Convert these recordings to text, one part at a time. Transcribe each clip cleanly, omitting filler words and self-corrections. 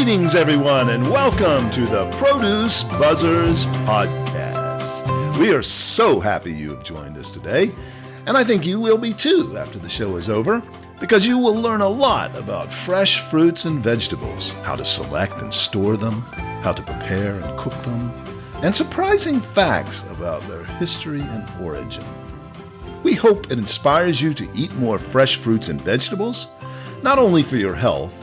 Greetings, everyone, and welcome to the Produce Buzzers podcast. We are so happy you have joined us today, and I think you will be too after the show is over, because you will learn a lot about fresh fruits and vegetables, how to select and store them, how to prepare and cook them, and surprising facts about their history and origin. We hope it inspires you to eat more fresh fruits and vegetables, not only for your health,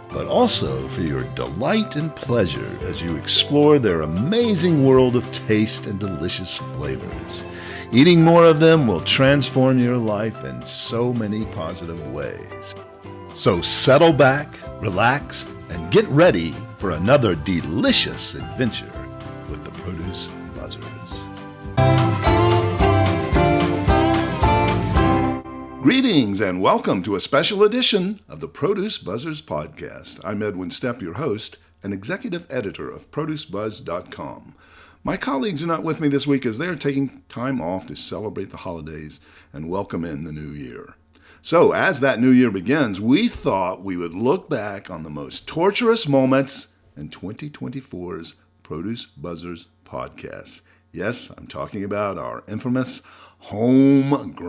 but also for your delight and pleasure as you explore their amazing world of taste and delicious flavors. Eating more of them will transform your life in so many positive ways. So settle back, relax, and get ready for another delicious adventure with the Produce Buzzers. Greetings and welcome to a special edition of the Produce Buzzers podcast. I'm Edwin Stepp, your host and executive editor of producebuzz.com. My colleagues are not with me this week as they are taking time off to celebrate the holidays and welcome in the new year. So as that new year begins, we thought we would look back on the most torturous moments in 2024's Produce Buzzers podcast. Yes, I'm talking about our infamous Homegrown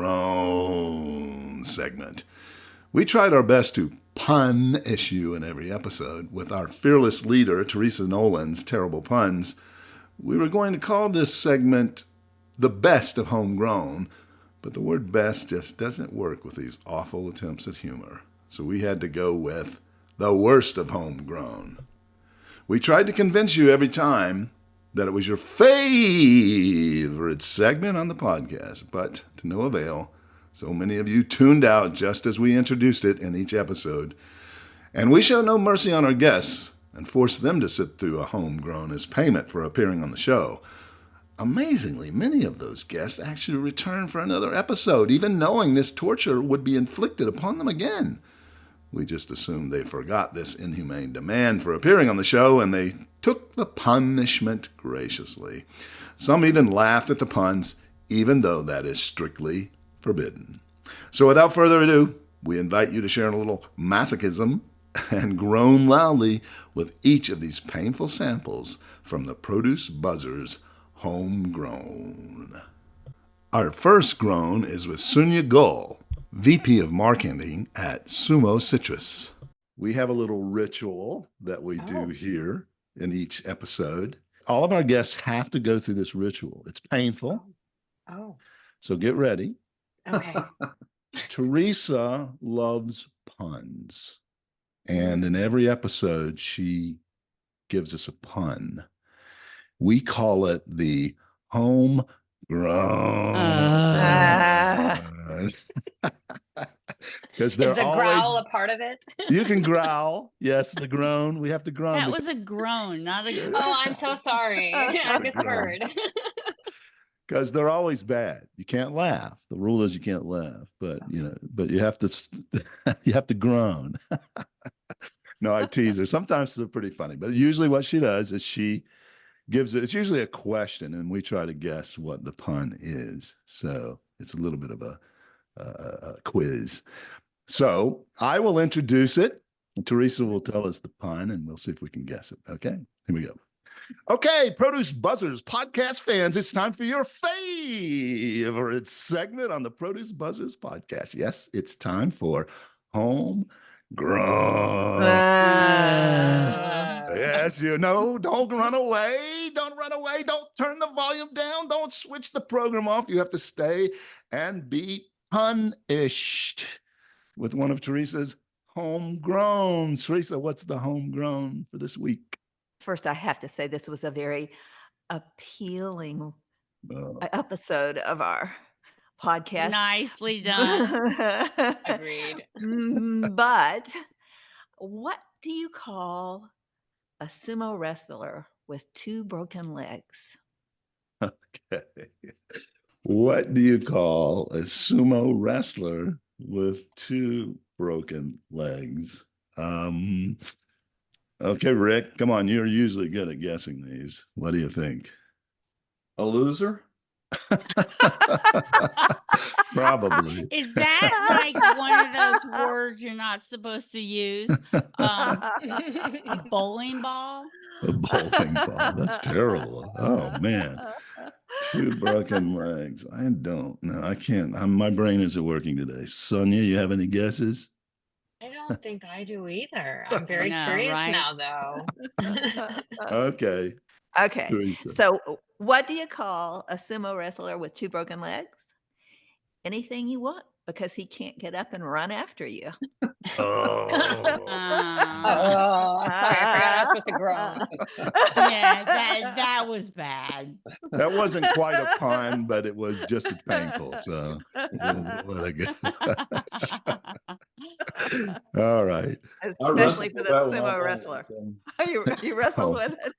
segment. We tried our best to pun-ish you in every episode with our fearless leader, Theresa Nolan's terrible puns. We were going to call this segment the best of homegrown, but the word best just doesn't work with these awful attempts at humor. So we had to go with the worst of homegrown. We tried to convince you every time that it was your favorite segment on the podcast, but to no avail. So many of you tuned out just as we introduced it in each episode. And we show no mercy on our guests and force them to sit through a homegrown as payment for appearing on the show. Amazingly, many of those guests actually returned for another episode, even knowing this torture would be inflicted upon them again. We just assumed they forgot this inhumane demand for appearing on the show, and they took the PUN-ishment graciously. Some even laughed at the puns, even though that is strictly forbidden. So without further ado, we invite you to share a little masochism and groan loudly with each of these painful samples from the Produce Buzzers Homegrown. Our first groan is with Sonia Gull, VP of Marketing at Sumo Citrus. We have a little ritual that we do here in each episode. All of our guests have to go through this ritual. It's painful. Oh. So get ready. Okay. Theresa loves puns. And in every episode, she gives us a pun. We call it the homegrown. Because they're Is the growl a part of it? You can growl. Yes, the groan. We have to groan. That was a groan, not a. Oh, I'm so sorry. I misheard. Because they're always bad. You can't laugh. The rule is you can't laugh, but but you have to groan. No, I tease her. Sometimes they're pretty funny, but usually what she does is she gives it's usually a question, and we try to guess what the pun is. So it's a little bit of a quiz. So I will introduce it, and Theresa will tell us the pun, and we'll see if we can guess it. Okay, here we go. Okay, Produce Buzzers podcast fans, it's time for your favorite segment on the Produce Buzzers podcast. Yes, it's time for Homegrown. Yes, don't run away. Don't run away. Don't turn the volume down. Don't switch the program off. You have to stay and be punished with one of Theresa's homegrown. Theresa, what's the homegrown for this week? First, I have to say this was a very appealing episode of our podcast. Nicely done. Agreed. But what do you call a sumo wrestler with two broken legs? Okay. What do you call a sumo wrestler with two broken legs? Okay, Rick, come on. You're usually good at guessing these. What do you think? A loser? Probably. Is that like one of those words you're not supposed to use. A bowling ball. A bowling ball. That's terrible. Oh, man. 2 broken legs. I don't know. I can't. My brain isn't working today. Sonia, you have any guesses? I don't think I do either. I'm very know, curious right? now, though. Okay. Okay. Theresa. So, what do you call a sumo wrestler with 2 broken legs? Anything you want, because he can't get up and run after you. Oh. Oh, sorry, I forgot I was supposed to groan. Yeah, that was bad. That wasn't quite a pun, but it was just as painful. So we'll let it go. All right. Especially for the that one all sumo night, wrestler. so. You wrestled Oh. with it.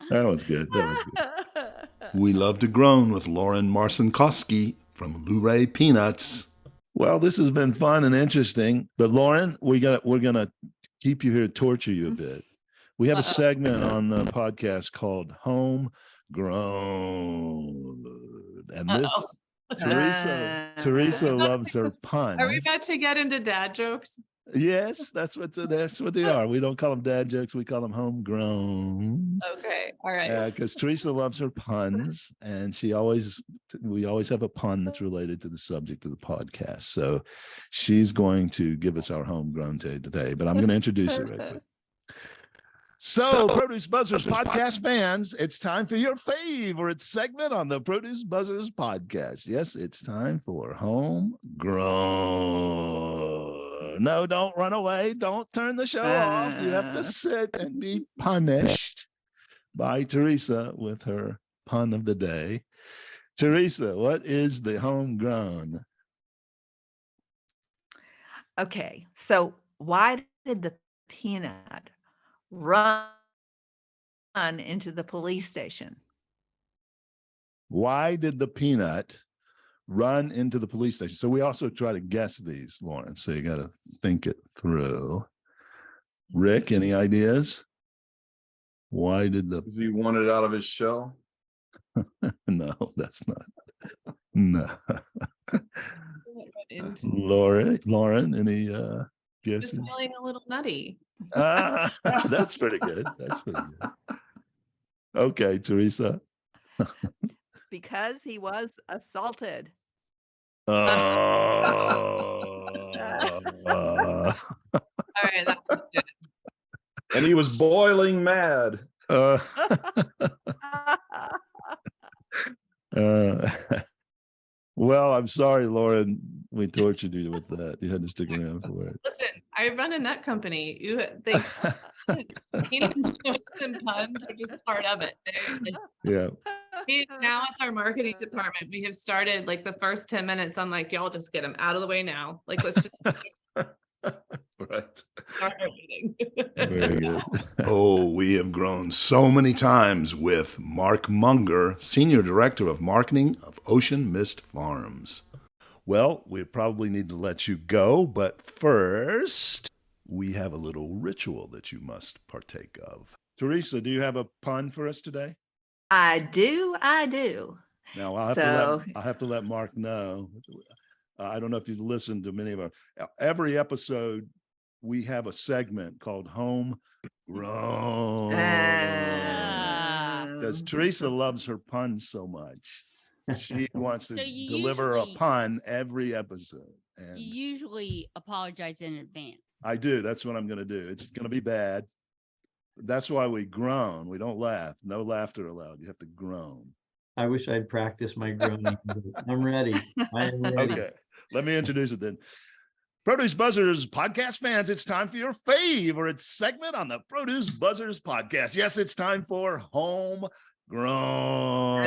That was good. That was good. We Love to Groan with Lauren Marcinkowski from Luray Peanuts. Well, this has been fun and interesting. But Lauren, we're gonna keep you here, torture you a bit. We have a segment on the podcast called Home Groan. And this Theresa loves her puns. Are we about to get into dad jokes? Yes, that's what they are. We don't call them dad jokes. We call them homegrown. Okay. All right. Because Theresa loves her puns, and we always have a pun that's related to the subject of the podcast. So she's going to give us our homegrown today, but I'm going to introduce her right quick. So, Produce Buzzers podcast fans, it's time for your favorite segment on the Produce Buzzers podcast. Yes, it's time for Homegrown. No, don't run away. Don't turn the show off. You have to sit and be punished by Theresa with her pun of the day. Theresa, what is the homegrown? Okay, so why did the peanut run into the police station? Why did the peanut run into the police station? So we also try to guess these, Lauren. So you got to think it through. Rick, any ideas? Why did the... Does he want it out of his shell? No, that's not. No. Lauren, any guesses? Just feeling a little nutty. That's pretty good. That's pretty good. Okay, Theresa. Because he was assaulted. All right. That was good. And he was boiling mad. Well, I'm sorry, Lauren. We tortured you with that. You had to stick around for it. Listen, I run a nut company. Peanuts, jokes, and puns are just part of it. Yeah. Now with our marketing department, we have started like the first 10 minutes. I'm like, y'all just get them out of the way now. Like, let's just Right. start our meeting. Very good. Oh, we have grown so many times with Mark Munger, Senior Director of Marketing of Ocean Mist Farms. Well, we probably need to let you go, but first, we have a little ritual that you must partake of. Theresa, do you have a pun for us today? I do. Now, I'll have to let Mark know. I don't know if you've listened to many of our... Every episode, we have a segment called Home Groan. Because Theresa loves her puns so much. She wants to deliver a pun every episode. And You usually apologize in advance. I do. That's what I'm going to do. It's going to be bad. That's why we groan. We don't laugh. No laughter allowed. You have to groan. I wish I'd practiced my groaning. I'm ready. I am ready. Okay. Let me introduce it then. Produce Buzzers podcast fans, it's time for your favorite segment on the Produce Buzzers podcast. Yes, it's time for Home Grown.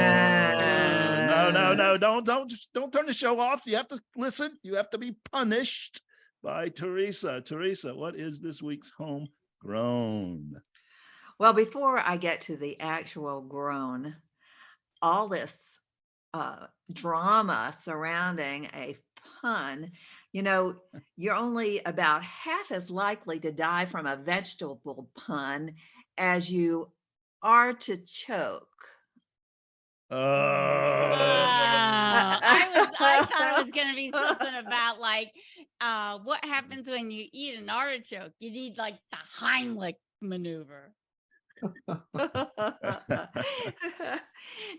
No, don't turn the show off. You have to listen. You have to be punished by Theresa. Theresa, what is this week's Home Grown? Well, before I get to the actual groan, all this drama surrounding a pun, you're only about half as likely to die from a vegetable pun as you are to choke. I thought it was gonna be something about like what happens when you eat an artichoke? You need like the Heimlich maneuver.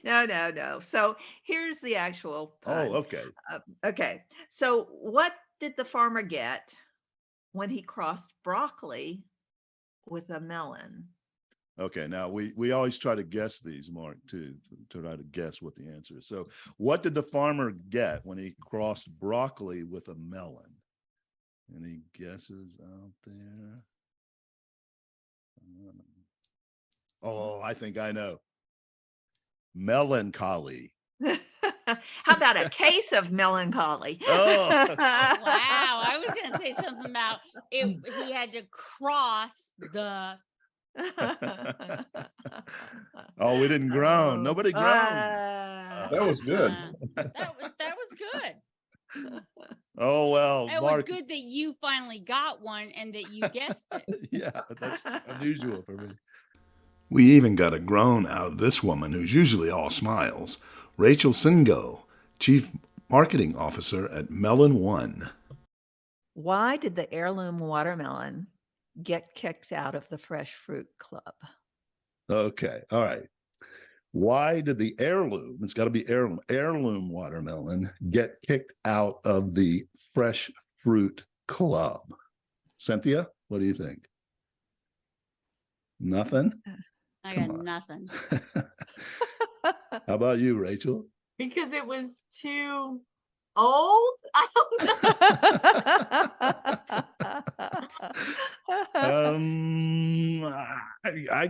No. So here's the actual pun. okay. Okay. So what did the farmer get when he crossed broccoli with a melon? Okay, now we always try to guess these, Mark, too, to try to guess what the answer is. So, what did the farmer get when he crossed broccoli with a melon? Any guesses out there? Oh, I think I know. Melancholy. How about a case of melancholy? Oh. Wow, I was gonna say something about it. He had to cross the. Oh, we didn't groan. Nobody groaned. That was good. That was good. Oh well, It Mark. was good that you finally got one and that you guessed it. Yeah, that's unusual for me. We even got a groan out of this woman who's usually all smiles, Rachel Singo, Chief Marketing Officer at Melon One. Why did the heirloom watermelon get kicked out of the Fresh Fruit Club? Okay, all right. Why did the heirloom, it's got to be heirloom watermelon, get kicked out of the Fresh Fruit Club? Cynthia, what do you think? Nothing? I Come got on. nothing. How about you, Rachel? Because it was too old. I don't know. I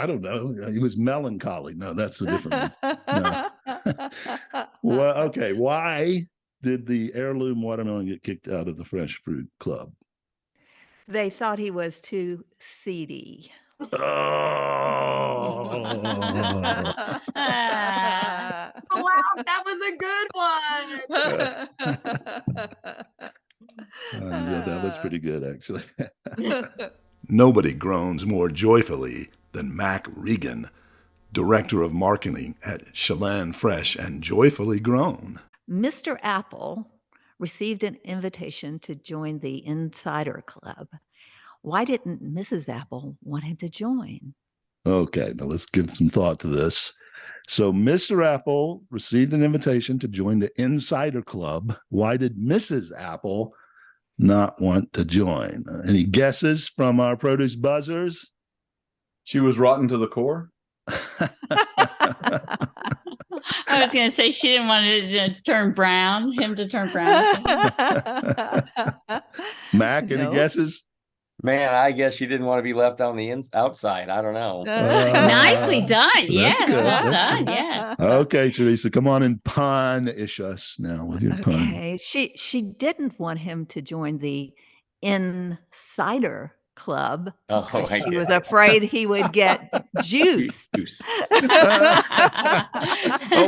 don't know. It was melancholy. No, that's a different one. No. Well, okay. Why did the heirloom watermelon get kicked out of the Fresh Fruit Club? They thought he was too seedy. Oh. Wow, that was a good one. Yeah, that was pretty good, actually. Nobody groans more joyfully than Mac Regan, Director of Marketing at Chelan Fresh and Joyfully Grown. Mr. Apple received an invitation to join the Insider Club. Why didn't Mrs. Apple want him to join? Okay, now let's give some thought to this. So, Mr. Apple received an invitation to join the Insider Club. Why did Mrs. Apple not want to join? Any guesses from our produce buzzers? She was rotten to the core. I was going to say she didn't want it to turn brown, him to turn brown. Mac, any guesses? Man, I guess she didn't want to be left on the outside. I don't know. Nicely done. Yes, good. well That's done. good. Yes. Okay, Theresa, come on and pun-ish us now with your pun. Okay, she didn't want him to join the Insider Club. Oh, because I she get was it. afraid he would get juiced. Oh,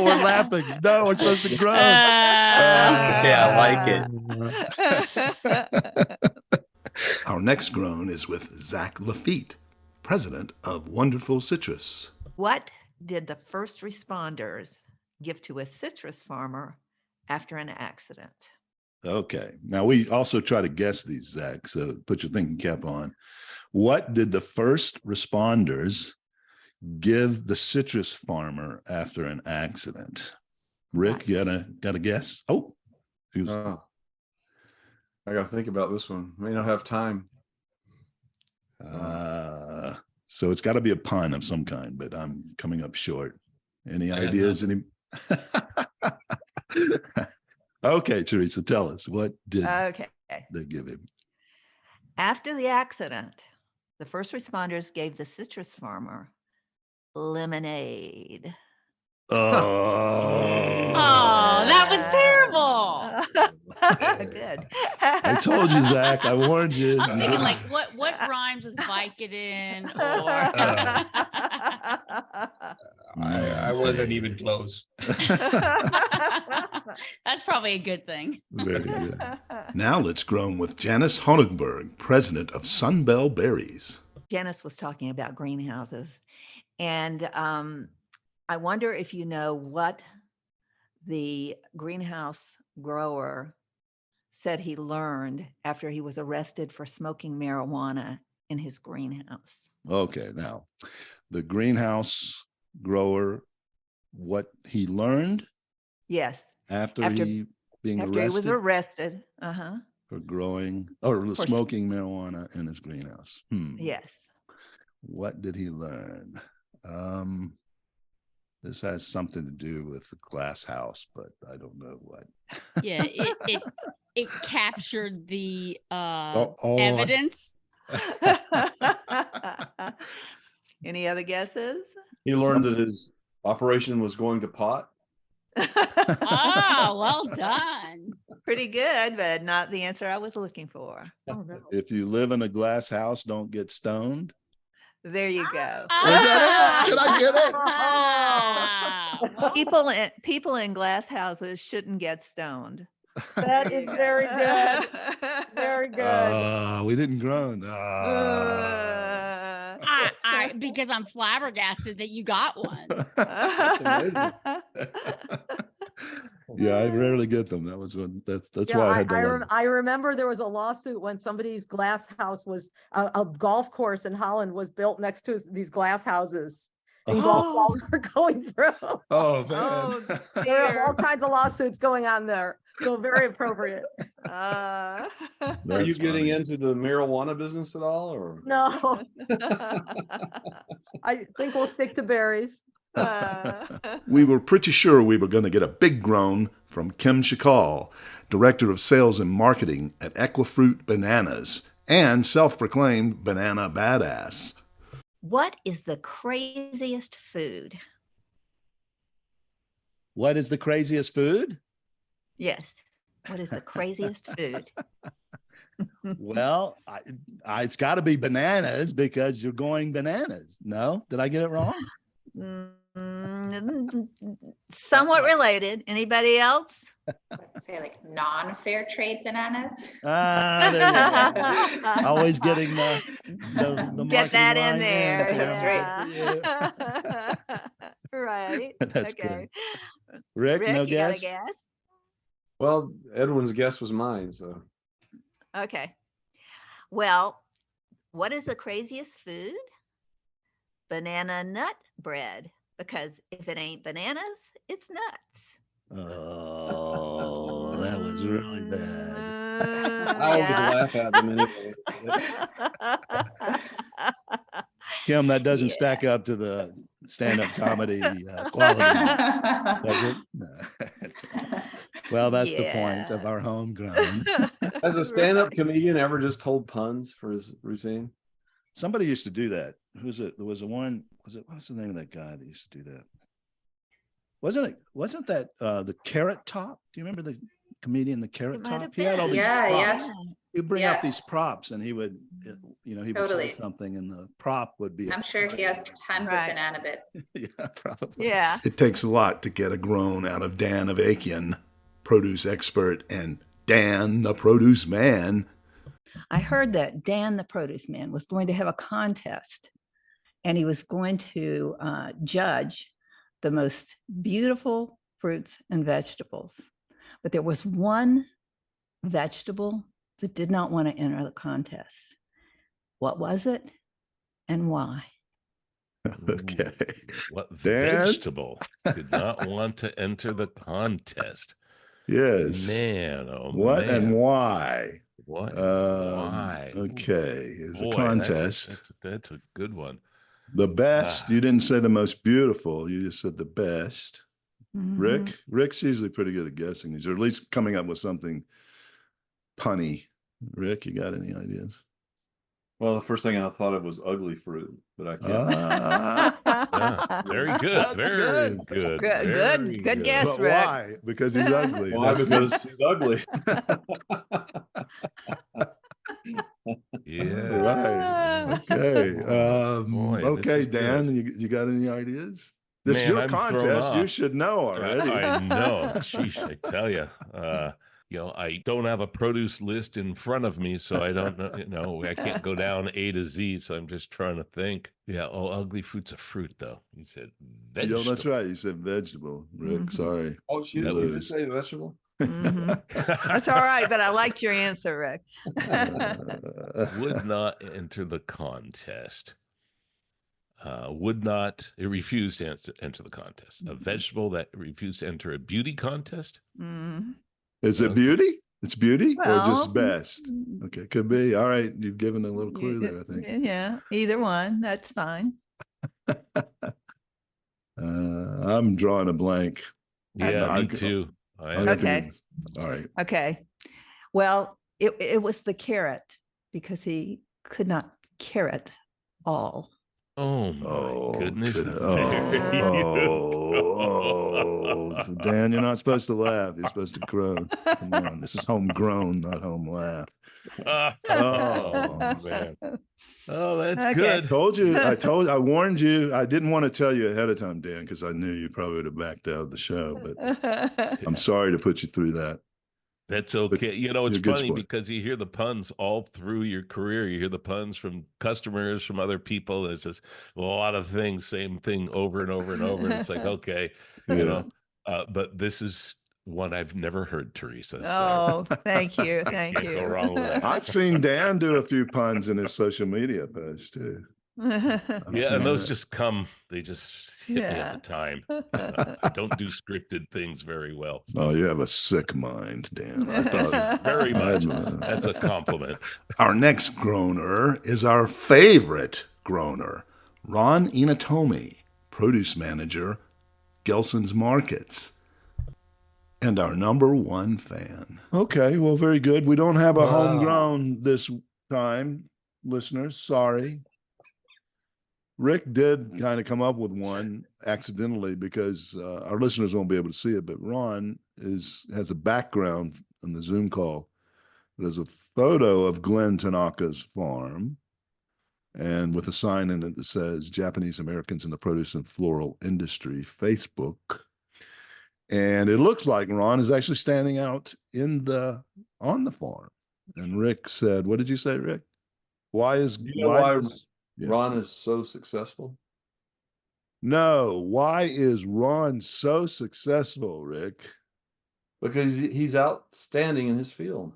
we're laughing. No, we're supposed to groan. Yeah, I like it. Our next groan is with Zach Lafitte, President of Wonderful Citrus. What did the first responders give to a citrus farmer after an accident? Okay. Now, we also try to guess these, Zach, so put your thinking cap on. What did the first responders give the citrus farmer after an accident? Rick, you got a guess? Oh, he was- I got to think about this one. May not have time. so it's got to be a pun of some kind, but I'm coming up short. Any ideas? Any? Okay, Theresa, tell us, what did they give him? After the accident, the first responders gave the citrus farmer lemonade. Oh, that was terrible. Good. I told you, Zach. I warned you. I'm thinking like what rhymes with Vicodin or I wasn't even close. that's probably a good thing. Very good. Now let's groan with Janice Honigberg, President of Sunbell Berries. Janice was talking about greenhouses, and I wonder if you know what the greenhouse grower said he learned after he was arrested for smoking marijuana in his greenhouse. Okay, now the greenhouse grower, what he learned Yes. after he being After he was arrested arrested. for growing or For smoking marijuana in his greenhouse. Yes. What did he learn? This has something to do with the glass house, but I don't know what. Yeah, it captured the Oh. evidence. Any other guesses? He learned that his operation was going to pot. Oh, well done. Pretty good, but not the answer I was looking for. Oh, no. If you live in a glass house, don't get stoned. There you go. Was that it? Did I get it? Well, People in glass houses shouldn't get stoned. That is very good. Very good. We didn't groan. because I'm flabbergasted that you got one. That's amazing. Yeah, I rarely get them. That was when that's why I had to. I remember there was a lawsuit when somebody's glass house was a golf course in Holland was built next to these glass houses. And golf balls were going through. Oh man. There are all kinds of lawsuits going on there. So very appropriate. Are you getting into the marijuana business at all, or No. I think we'll stick to berries. We were pretty sure we were going to get a big groan from Kim Shakal, Director of Sales and Marketing at Equifruit Bananas and self-proclaimed banana badass. What is the craziest food? What is the craziest food? Yes. What is the craziest food? Well, it's got to be bananas because you're going bananas. No, did I get it wrong? Somewhat related. Anybody else? Say like non-fair trade bananas. There you go. Always getting the Get that in line there. That's Right. That's Okay. good. Rick, no you got a guess? guess? well, Edwin's guess was mine, so Okay. Well, what is the craziest food? Banana nut bread. Because if it ain't bananas, it's nuts. Oh, that was really bad. I always laugh at them anyway. Kim, that doesn't stack up to the stand-up comedy quality, does it? No. Well, that's the point of our homegrown. Has a stand-up comedian ever just told puns for his routine? Somebody used to do that. Who's it? There was what's the name of that guy that used to do that? Wasn't that the Carrot Top? Do you remember the comedian, the Carrot Top? He had all these props. He'd bring up these props and he would say something and the prop would be. I'm sure he has tons of banana bits. Yeah, probably. Yeah. It takes a lot to get a groan out of Dan Avakian, produce expert, and Dan the produce man. I heard that Dan the produce man was going to have a contest and he was going to judge the most beautiful fruits and vegetables. But there was one vegetable that did not want to enter the contest. What was it and why? Okay. What Dan? vegetable did not want to enter the contest? Yes. Man, oh what man. and why? What? Why? Okay, here's a Boy, contest. That's a good one. The best. You didn't say the most beautiful. You just said the best. Mhm. Rick's usually pretty good at guessing these, or at least coming up with something punny. Rick, you got any ideas? Well, the first thing I thought of was ugly fruit, but I can't. Yeah, very good. That's Very good. Very Good guess, But Rick. why? Because he's ugly. Why? That's- Because he's ugly. Yeah. Right. Okay. Boy, this Okay, is good. Dan, you got any ideas? This is Man, your I'm thrown contest. You off. should know already. I know. Sheesh, I tell you. I don't have a produce list in front of me, so I don't know, I can't go down A to Z. So I'm just trying to think. Yeah. Oh, ugly fruit's a fruit, though. You said vegetable. That's right. You said vegetable, Rick. Sorry. Oh, she didn't say vegetable. That's all right, but I liked your answer, Rick. Would not enter the contest. It refused to enter the contest. A vegetable that refused to enter a beauty contest. Is it beauty? It's beauty or Well, just best? Okay, could be. All right, you've given a little clue there, I think. Yeah, either one. That's fine. I'm drawing a blank. Yeah, me too. Okay. All right. Okay. Well, it was the carrot because he could not carrot all. Oh my goodness. Dan, you're not supposed to laugh. You're supposed to groan. Come on. This is homegrown, not home laugh. Oh man. Oh, that's good. I warned you. I didn't want to tell you ahead of time, Dan, because I knew you probably would have backed out of the show, but I'm sorry to put you through that. That's okay. It's funny because you hear the puns all through your career. You hear the puns from customers, from other people. It's just a lot of things, same thing over and over and over. And it's like, okay, but this is one I've never heard, Theresa. Oh, thank you. Thank you. Go wrong with that. I've seen Dan do a few puns in his social media posts too. Yeah, and those just they just hit me at the time. I don't do scripted things very well. Oh, you have a sick mind, Dan. I thought very much. That's a compliment. Our next groaner is our favorite groaner, Ron Inatomi, produce manager, Gelson's Markets, and our number one fan. Okay, well, very good. We don't have a homegrown this time, listeners. Sorry. Rick did kind of come up with one accidentally because our listeners won't be able to see it, but Ron has a background in the Zoom call. There's a photo of Glenn Tanaka's farm and with a sign in it that says Japanese Americans in the Produce and Floral Industry, Facebook. And it looks like Ron is actually standing out on the farm. And Rick said, what did you say, Rick? Why Ron is so successful? No. Why is Ron so successful, Rick? Because he's outstanding in his field.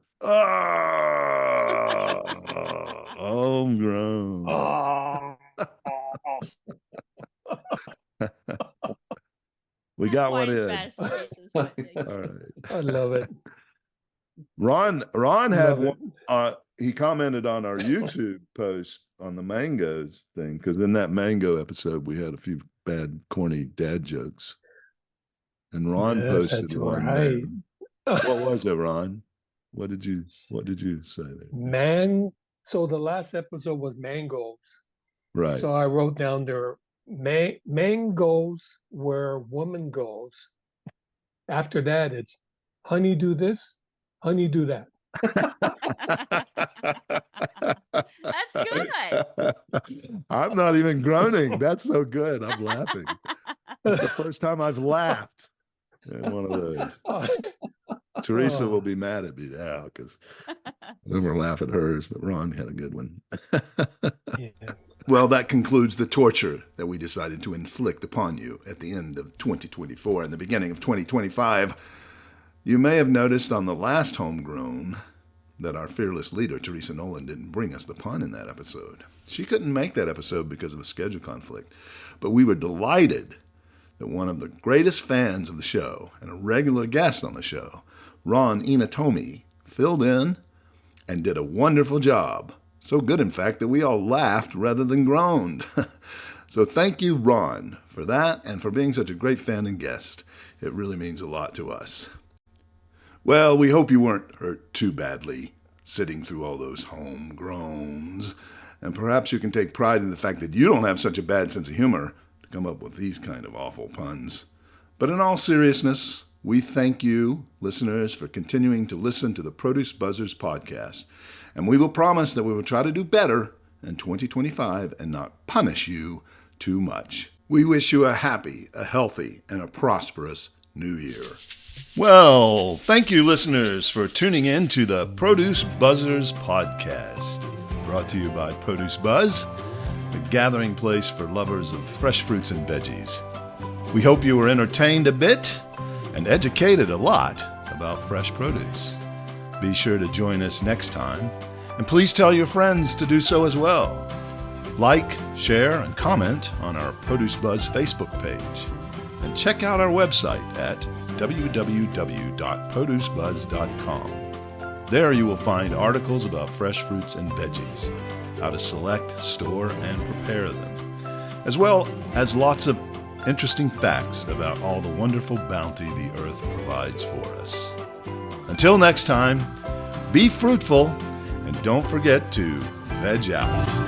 Homegrown. We got one in. All right. I love it. Ron had one. He commented on our YouTube post on the mangoes thing, because in that mango episode we had a few bad, corny dad jokes, and Ron posted one. Right. What was it, Ron? What did you say there? So the last episode was mangoes. Right. So I wrote down there, man goes where woman goes. After that, it's honey do this, honey do that. That's good. I'm not even groaning. That's so good. I'm laughing. It's the first time I've laughed in one of those. Theresa will be mad at me now because I never laugh at hers, but Ron had a good one. Well, that concludes the torture that we decided to inflict upon you at the end of 2024 and the beginning of 2025. You may have noticed on the last Homegrown that our fearless leader, Theresa Nolan, didn't bring us the pun in that episode. She couldn't make that episode because of a schedule conflict, but we were delighted that one of the greatest fans of the show and a regular guest on the show, Ron Inatomi, filled in and did a wonderful job. So good, in fact, that we all laughed rather than groaned. So thank you, Ron, for that and for being such a great fan and guest. It really means a lot to us. Well, we hope you weren't hurt too badly sitting through all those homegrowns, and perhaps you can take pride in the fact that you don't have such a bad sense of humor to come up with these kind of awful puns. But in all seriousness, we thank you, listeners, for continuing to listen to the Produce Buzzers podcast, and we will promise that we will try to do better in 2025 and not punish you too much. We wish you a happy, a healthy, and a prosperous new year. Well, thank you, listeners, for tuning in to the Produce Buzzers podcast, brought to you by Produce Buzz, the gathering place for lovers of fresh fruits and veggies. We hope you were entertained a bit and educated a lot about fresh produce. Be sure to join us next time, and please tell your friends to do so as well. Like, share, and comment on our Produce Buzz Facebook page, and check out our website at www.producebuzz.com. There you will find articles about fresh fruits and veggies, how to select, store, and prepare them, as well as lots of interesting facts about all the wonderful bounty the earth provides for us. Until next time, be fruitful and don't forget to veg out.